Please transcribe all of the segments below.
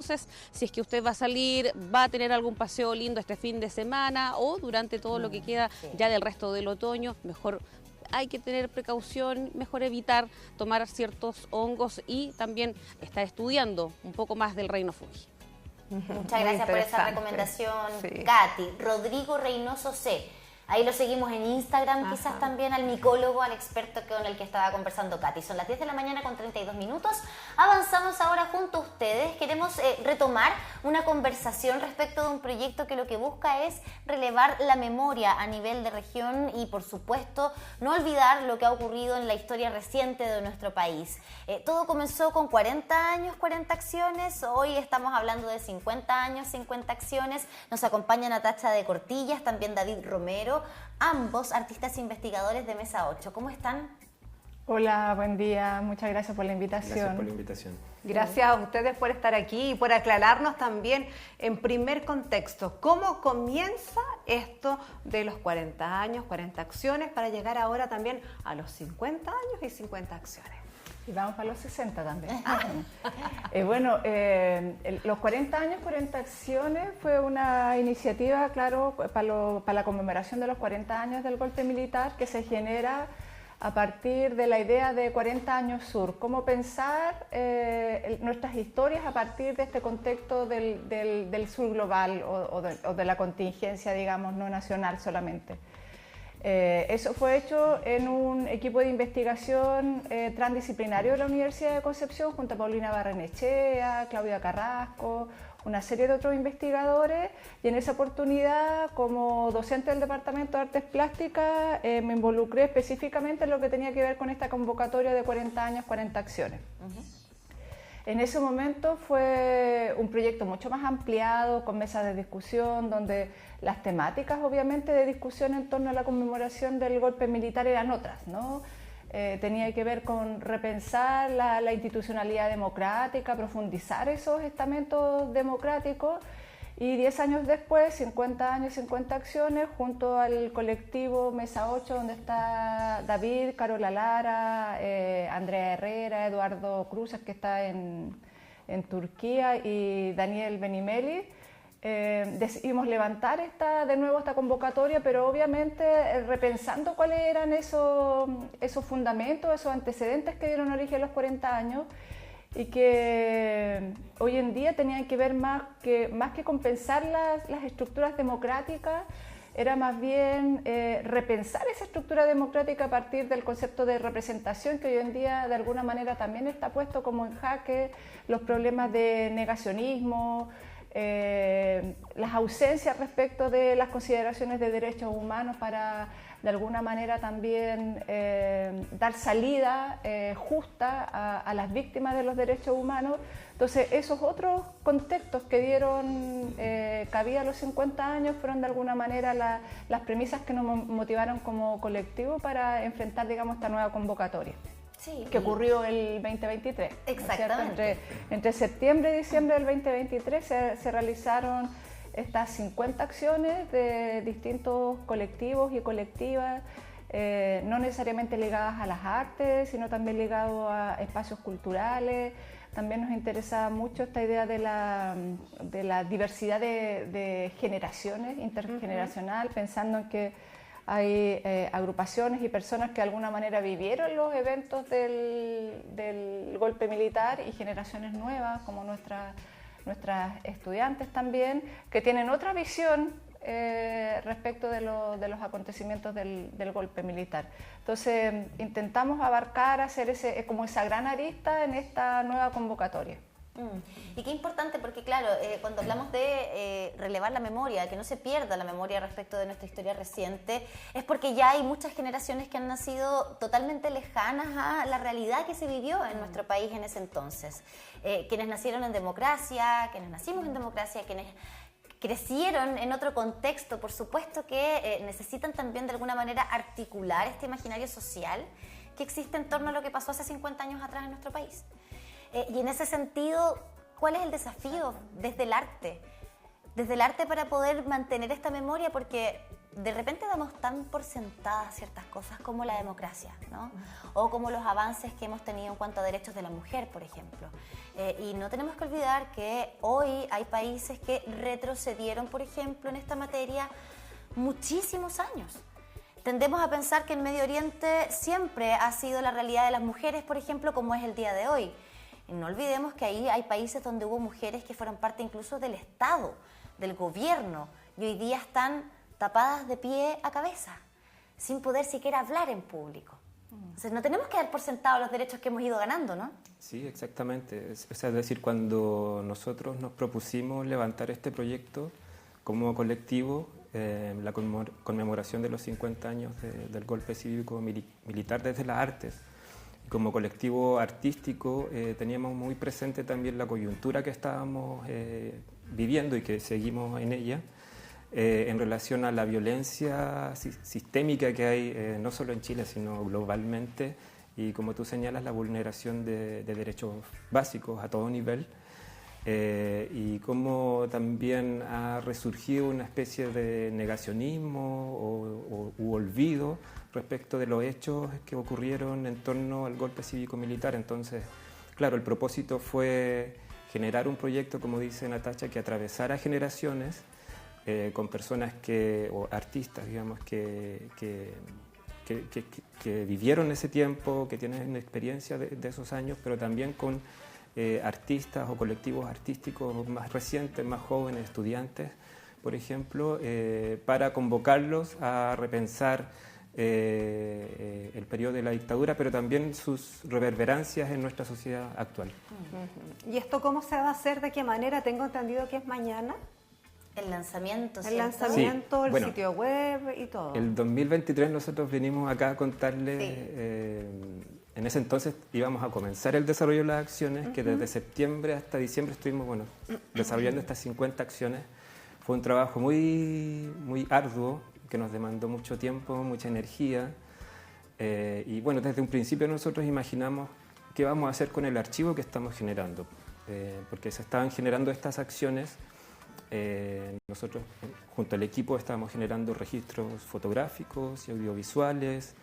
Entonces, si es que usted va a salir, va a tener algún paseo lindo este fin de semana o durante todo lo que queda ya del resto del otoño, mejor hay que tener precaución, mejor evitar tomar ciertos hongos y también estar estudiando un poco más del reino fungi. Muchas gracias por esa recomendación, Katy. Rodrigo Reynoso C. Ahí lo seguimos en Instagram, quizás también al micólogo, al experto con el que estaba conversando Katy. Son las 10 de la mañana con 32 minutos. Avanzamos ahora junto a ustedes. Queremos retomar una conversación respecto de un proyecto que lo que busca es relevar la memoria a nivel de región y, por supuesto, no olvidar lo que ha ocurrido en la historia reciente de nuestro país. Todo comenzó con 40 años, 40 acciones. Hoy estamos hablando de 50 años, 50 acciones. Nos acompaña Natacha de Cortillas, también David Romero, ambos artistas investigadores de Mesa 8. ¿Cómo están? Hola, buen día. Muchas gracias por la invitación. Gracias por la invitación. Gracias a ustedes por estar aquí y por aclararnos también en primer contexto cómo comienza esto de los 40 años, 40 acciones, para llegar ahora también a los 50 años y 50 acciones. Y vamos para los 60 también. Los 40 años, 40 acciones fue una iniciativa, claro, para la conmemoración de los 40 años del golpe militar que se genera a partir de la idea de 40 años sur. Cómo pensar nuestras historias a partir de este contexto del sur global o de la contingencia, digamos, no nacional solamente. Eso fue hecho en un equipo de investigación transdisciplinario de la Universidad de Concepción junto a Paulina Barrenechea, Claudia Carrasco, una serie de otros investigadores, y en esa oportunidad, como docente del Departamento de Artes Plásticas, me involucré específicamente en lo que tenía que ver con esta convocatoria de 40 años, 40 acciones. En ese momento fue un proyecto mucho más ampliado, con mesas de discusión, donde las temáticas, obviamente, de discusión en torno a la conmemoración del golpe militar eran otras, ¿no? Tenía que ver con repensar la institucionalidad democrática, profundizar esos estamentos democráticos, y 10 años después, 50 años, 50 acciones, junto al colectivo Mesa 8, donde está David, Carola Lara, Andrea Herrera, Eduardo Cruzes, que está en Turquía, y Daniel Benimeli, decidimos levantar de nuevo esta convocatoria, pero obviamente repensando cuáles eran esos fundamentos, esos antecedentes que dieron origen a los 40 años, y que hoy en día tenían que ver más que compensar las estructuras democráticas, era más bien repensar esa estructura democrática a partir del concepto de representación, que hoy en día de alguna manera también está puesto como en jaque, los problemas de negacionismo, las ausencias respecto de las consideraciones de derechos humanos para de alguna manera también dar salida justa a las víctimas de los derechos humanos. Entonces, esos otros contextos que dieron cabida a los 50 años fueron de alguna manera las premisas que nos motivaron como colectivo para enfrentar, digamos, esta nueva convocatoria. Sí, que ocurrió el 2023. Exactamente. Entre septiembre y diciembre del 2023 se realizaron estas 50 acciones de distintos colectivos y colectivas, no necesariamente ligadas a las artes, sino también ligadas a espacios culturales. También nos interesaba mucho esta idea de la diversidad de generaciones, intergeneracional, pensando en que hay agrupaciones y personas que de alguna manera vivieron los eventos del golpe militar, y generaciones nuevas como nuestras estudiantes también, que tienen otra visión respecto de los acontecimientos del golpe militar. Entonces intentamos abarcar, hacer como esa gran arista en esta nueva convocatoria. Y qué importante, porque claro, cuando hablamos de relevar la memoria, que no se pierda la memoria respecto de nuestra historia reciente, es porque ya hay muchas generaciones que han nacido totalmente lejanas a la realidad que se vivió en nuestro país en ese entonces. Quienes nacieron en democracia, quienes nacimos en democracia, quienes crecieron en otro contexto, por supuesto que necesitan también de alguna manera articular este imaginario social que existe en torno a lo que pasó hace 50 años atrás en nuestro país. Y en ese sentido, ¿cuál es el desafío desde el arte? Desde el arte para poder mantener esta memoria, porque de repente damos tan por sentadas ciertas cosas como la democracia, ¿no? O como los avances que hemos tenido en cuanto a derechos de la mujer, por ejemplo. Y no tenemos que olvidar que hoy hay países que retrocedieron, por ejemplo, en esta materia muchísimos años. Tendemos a pensar que en Medio Oriente siempre ha sido la realidad de las mujeres, por ejemplo, como es el día de hoy. Y no olvidemos que ahí hay países donde hubo mujeres que fueron parte incluso del Estado, del gobierno, y hoy día están tapadas de pie a cabeza, sin poder siquiera hablar en público. Entonces, no tenemos que dar por sentado los derechos que hemos ido ganando, ¿no? Sí, exactamente. Es decir, cuando nosotros nos propusimos levantar este proyecto como colectivo, la conmemoración de los 50 años del golpe cívico-militar desde las artes, como colectivo artístico teníamos muy presente también la coyuntura que estábamos viviendo y que seguimos en ella, en relación a la violencia sistémica que hay no solo en Chile sino globalmente, y como tú señalas, la vulneración de derechos básicos a todo nivel, y cómo también ha resurgido una especie de negacionismo u olvido respecto de los hechos que ocurrieron en torno al golpe cívico-militar. Entonces, claro, el propósito fue generar un proyecto, como dice Natacha, que atravesara generaciones, con personas o artistas, digamos, que vivieron ese tiempo, que tienen experiencia de esos años, pero también con artistas o colectivos artísticos más recientes, más jóvenes, estudiantes, por ejemplo, para convocarlos a repensar el periodo de la dictadura, pero también sus reverberancias en nuestra sociedad actual. ¿Y esto cómo se va a hacer? ¿De qué manera? Tengo entendido que es mañana. El lanzamiento, ¿cierto? El lanzamiento, sí, el sitio web y todo. El 2023 nosotros venimos acá a contarles, en ese entonces íbamos a comenzar el desarrollo de las acciones, que desde septiembre hasta diciembre estuvimos desarrollando estas 50 acciones. Fue un trabajo muy, muy arduo, que nos demandó mucho tiempo, mucha energía, y bueno, desde un principio nosotros imaginamos qué vamos a hacer con el archivo que estamos generando, porque se estaban generando estas acciones. Nosotros junto al equipo estábamos generando registros fotográficos y audiovisuales,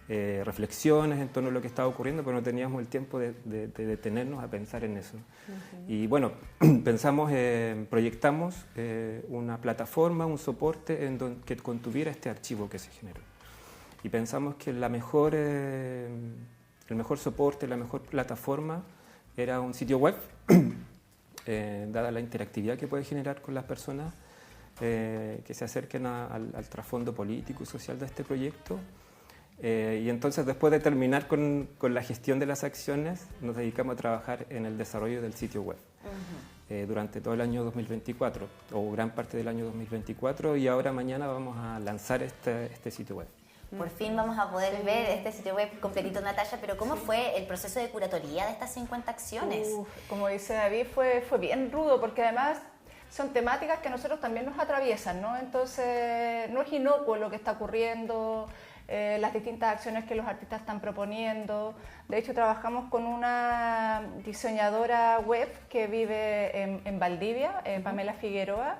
reflexiones en torno a lo que estaba ocurriendo, pero no teníamos el tiempo de detenernos a pensar en eso. Y bueno, proyectamos una plataforma, un soporte que contuviera este archivo que se generó. Y pensamos que el mejor soporte, la mejor plataforma era un sitio web, dada la interactividad que puede generar con las personas que se acerquen al trasfondo político y social de este proyecto. Y entonces, después de terminar con la gestión de las acciones, nos dedicamos a trabajar en el desarrollo del sitio web durante todo el año 2024, o gran parte del año 2024, y ahora mañana vamos a lanzar este sitio web. Por fin vamos a poder ver este sitio web completito, Natacha, pero ¿cómo fue el proceso de curatoría de estas 50 acciones? Como dice David, fue bien rudo, porque además son temáticas que a nosotros también nos atraviesan, ¿no? Entonces, no es inocuo lo que está ocurriendo, las distintas acciones que los artistas están proponiendo. De hecho, trabajamos con una diseñadora web que vive en Valdivia, Pamela Figueroa,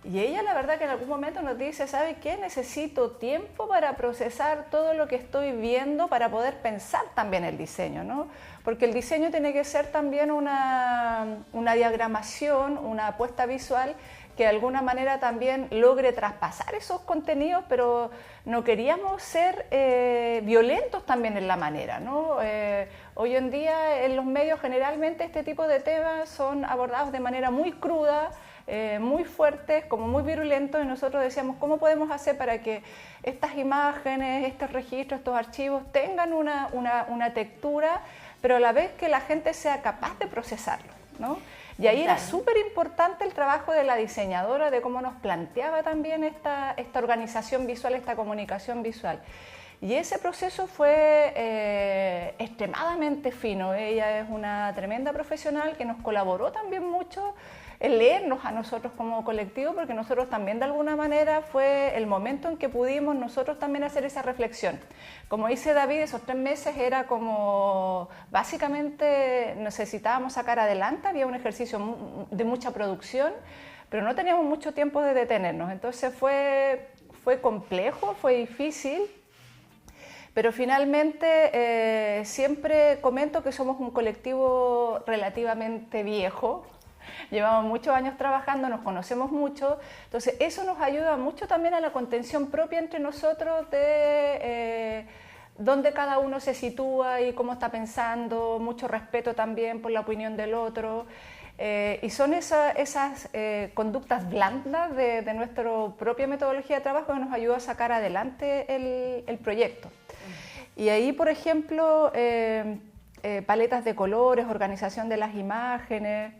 y ella la verdad que en algún momento nos dice, ¿sabe qué? Necesito tiempo para procesar todo lo que estoy viendo para poder pensar también el diseño, ¿no? Porque el diseño tiene que ser también una diagramación, una apuesta visual que de alguna manera también logre traspasar esos contenidos, pero no queríamos ser violentos también en la manera, ¿no? Hoy en día en los medios generalmente este tipo de temas son abordados de manera muy cruda, muy fuertes, como muy virulentos, y nosotros decíamos, ¿cómo podemos hacer para que estas imágenes, estos registros, estos archivos tengan una textura, pero a la vez que la gente sea capaz de procesarlo, ¿no? Y ahí era súper importante el trabajo de la diseñadora, de cómo nos planteaba también esta organización visual, esta comunicación visual. Y ese proceso fue extremadamente fino. Ella es una tremenda profesional que nos colaboró también mucho en leernos a nosotros como colectivo, porque nosotros también de alguna manera fue el momento en que pudimos nosotros también hacer esa reflexión. Como dice David, esos 3 meses era como básicamente necesitábamos sacar adelante, había un ejercicio de mucha producción, pero no teníamos mucho tiempo de detenernos. Entonces fue fue complejo, fue difícil, pero finalmente siempre comento que somos un colectivo relativamente viejo. Llevamos muchos años trabajando, nos conocemos mucho, entonces eso nos ayuda mucho también a la contención propia entre nosotros de dónde cada uno se sitúa y cómo está pensando, mucho respeto también por la opinión del otro. Y son esas conductas blandas de nuestra propia metodología de trabajo que nos ayuda a sacar adelante el proyecto. Y ahí, por ejemplo, paletas de colores, organización de las imágenes,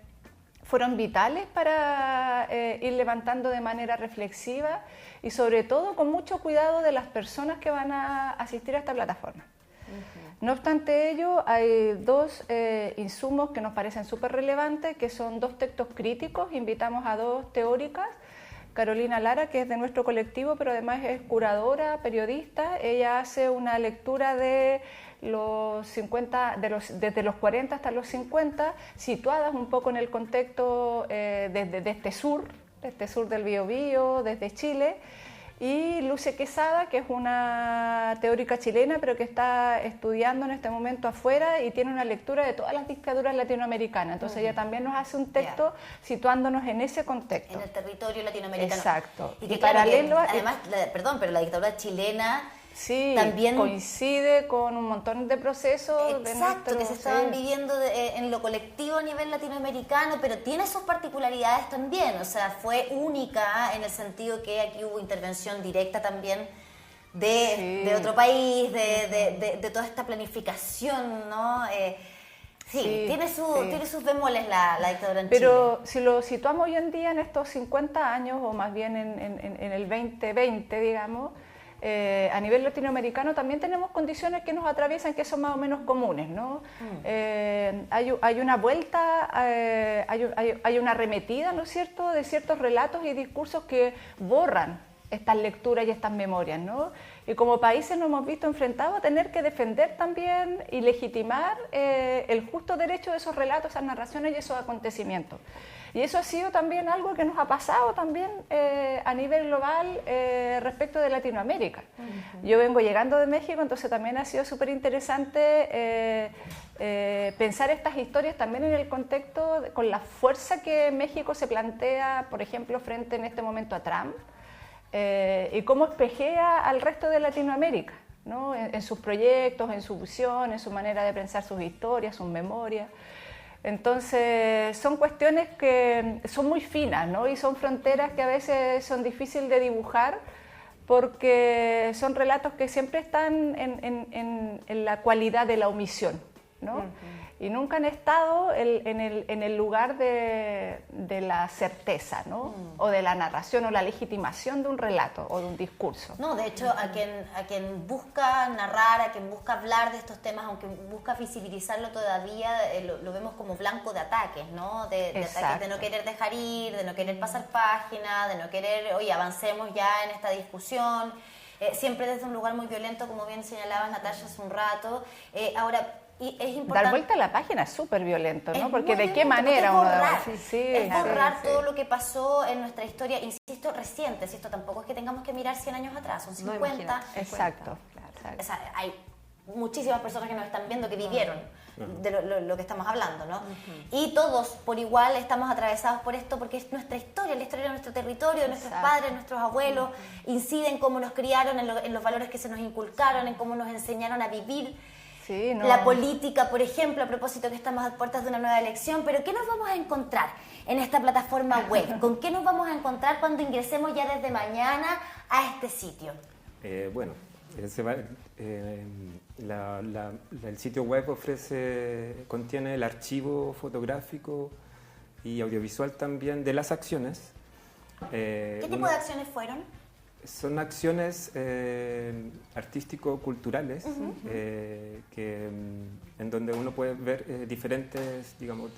fueron vitales para ir levantando de manera reflexiva y sobre todo con mucho cuidado de las personas que van a asistir a esta plataforma. No obstante ello, hay dos insumos que nos parecen súper relevantes, que son 2 textos críticos. Invitamos a 2 teóricas, Carolina Lara, que es de nuestro colectivo, pero además es curadora, periodista. Ella hace una lectura de los 50, desde los 40 hasta los 50, situadas un poco en el contexto de este sur del Biobío, desde Chile. Y Luce Quesada, que es una teórica chilena, pero que está estudiando en este momento afuera y tiene una lectura de todas las dictaduras latinoamericanas. Entonces ella también nos hace un texto situándonos en ese contexto. En el territorio latinoamericano. Exacto. Y que claro, paralelo además, pero la dictadura chilena sí, también coincide con un montón de procesos. Exacto, que se estaban viviendo en lo colectivo a nivel latinoamericano, pero tiene sus particularidades también, o sea, fue única en el sentido que aquí hubo intervención directa también de otro país, de toda esta planificación, ¿no? Tiene sus bemoles la dictadura en Chile. Pero si lo situamos hoy en día en estos 50 años, o más bien en el 2020, digamos, a nivel latinoamericano también tenemos condiciones que nos atraviesan que son más o menos comunes, ¿no? Hay una vuelta, hay una arremetida, ¿no es cierto?, de ciertos relatos y discursos que borran estas lecturas y estas memorias, ¿no? Y como países nos hemos visto enfrentados a tener que defender también y legitimar el justo derecho de esos relatos, esas narraciones y esos acontecimientos. Y eso ha sido también algo que nos ha pasado también a nivel global respecto de Latinoamérica. Yo vengo llegando de México, entonces también ha sido súper interesante pensar estas historias también en el contexto, con la fuerza que México se plantea, por ejemplo, frente en este momento a Trump, y cómo espejea al resto de Latinoamérica, ¿no? En sus proyectos, en su visión, en su manera de pensar sus historias, sus memorias. Entonces son cuestiones que son muy finas, ¿no? Y son fronteras que a veces son difíciles de dibujar porque son relatos que siempre están en la cualidad de la omisión, ¿no? Y nunca han estado en el lugar de la certeza, ¿no? O de la narración o la legitimación de un relato o de un discurso. No, de hecho, a quien busca narrar, a quien busca hablar de estos temas, aunque busca visibilizarlo todavía, lo vemos como blanco de ataques, ¿no? De ataques de no querer dejar ir, de no querer pasar página, de no querer, oye, avancemos ya en esta discusión, siempre desde un lugar muy violento, como bien señalabas, Natalia, hace un rato. Ahora, y es importante, dar vuelta a la página es súper violento, ¿no? Porque de qué violento, manera uno es borrar todo lo que pasó en nuestra historia, insisto, reciente, si esto tampoco es que tengamos que mirar 100 años atrás, son 50. Exacto. O sea, hay muchísimas personas que nos están viendo que vivieron de lo que estamos hablando, ¿no? Y todos por igual estamos atravesados por esto porque es nuestra historia, la historia de nuestro territorio, de nuestros padres, nuestros abuelos, incide en cómo nos criaron, en los valores que se nos inculcaron, en cómo nos enseñaron a vivir. Sí, no. La política, por ejemplo, a propósito que estamos a puertas de una nueva elección, pero ¿qué nos vamos a encontrar en esta plataforma web? ¿Con qué nos vamos a encontrar cuando ingresemos ya desde mañana a este sitio? El sitio web contiene el archivo fotográfico y audiovisual también de las acciones. ¿Qué tipo de acciones fueron? Son acciones artístico-culturales en donde uno puede ver diferentes, digamos,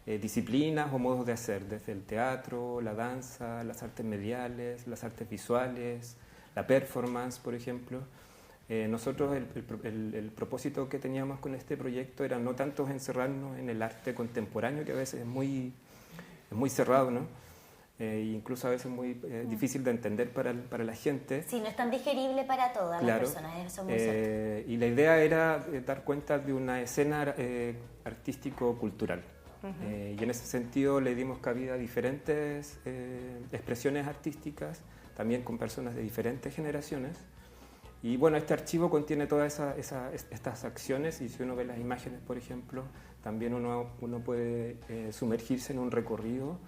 disciplinas o modos de hacer, desde el teatro, la danza, las artes mediales, las artes visuales, la performance, por ejemplo. Nosotros el propósito que teníamos con este proyecto era no tanto encerrarnos en el arte contemporáneo, que a veces es muy cerrado, ¿no? incluso a veces muy difícil de entender para la gente. Sí, no es tan digerible para todas las personas, eso es muy cierto. Y la idea era dar cuenta de una escena artístico-cultural. Y en ese sentido le dimos cabida a diferentes expresiones artísticas, también con personas de diferentes generaciones. Y bueno, este archivo contiene todas estas acciones, y si uno ve las imágenes, por ejemplo, también uno puede sumergirse en un recorrido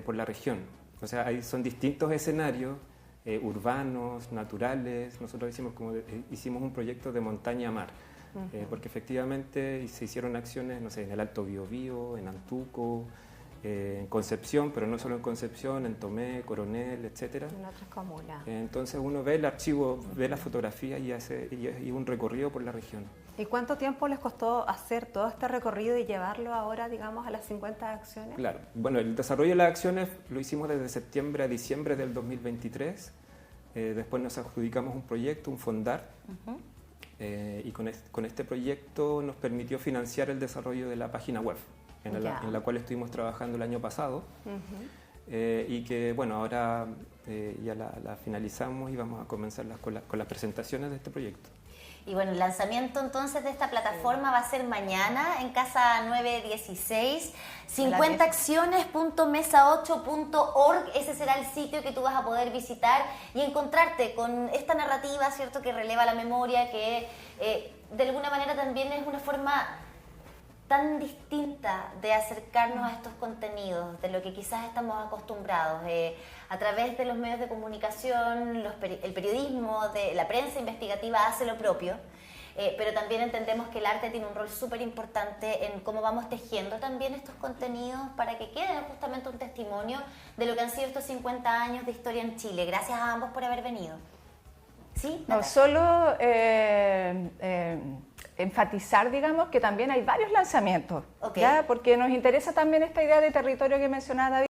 por la región. O sea, son distintos escenarios urbanos, naturales. Nosotros hicimos un proyecto de montaña-mar, porque efectivamente se hicieron acciones, no sé, en el Alto Biobío, en Antuco, en Concepción, pero no solo en Concepción, en Tomé, Coronel, etcétera. En otras comunas. Entonces uno ve el archivo, ve la fotografía y un recorrido por la región. ¿Y cuánto tiempo les costó hacer todo este recorrido y llevarlo ahora, digamos, a las 50 acciones? Claro. Bueno, el desarrollo de las acciones lo hicimos desde septiembre a diciembre del 2023. Después nos adjudicamos un proyecto, un fondar, y con este proyecto nos permitió financiar el desarrollo de la página web, en la cual estuvimos trabajando el año pasado, y que, bueno, ahora ya la finalizamos y vamos a comenzar con las presentaciones de este proyecto. Y bueno, el lanzamiento entonces de esta plataforma va a ser mañana en Casa 916, 50acciones.mesa8.org. Ese será el sitio que tú vas a poder visitar y encontrarte con esta narrativa, ¿cierto?, que releva la memoria, que de alguna manera también es una forma tan distinta de acercarnos a estos contenidos, de lo que quizás estamos acostumbrados, a través de los medios de comunicación, el periodismo, la prensa investigativa hace lo propio, pero también entendemos que el arte tiene un rol súper importante en cómo vamos tejiendo también estos contenidos para que queden justamente un testimonio de lo que han sido estos 50 años de historia en Chile. Gracias a ambos por haber venido. ¿Sí? No, solo enfatizar, digamos, que también hay varios lanzamientos, ¿ya? Porque nos interesa también esta idea de territorio que mencionaba David.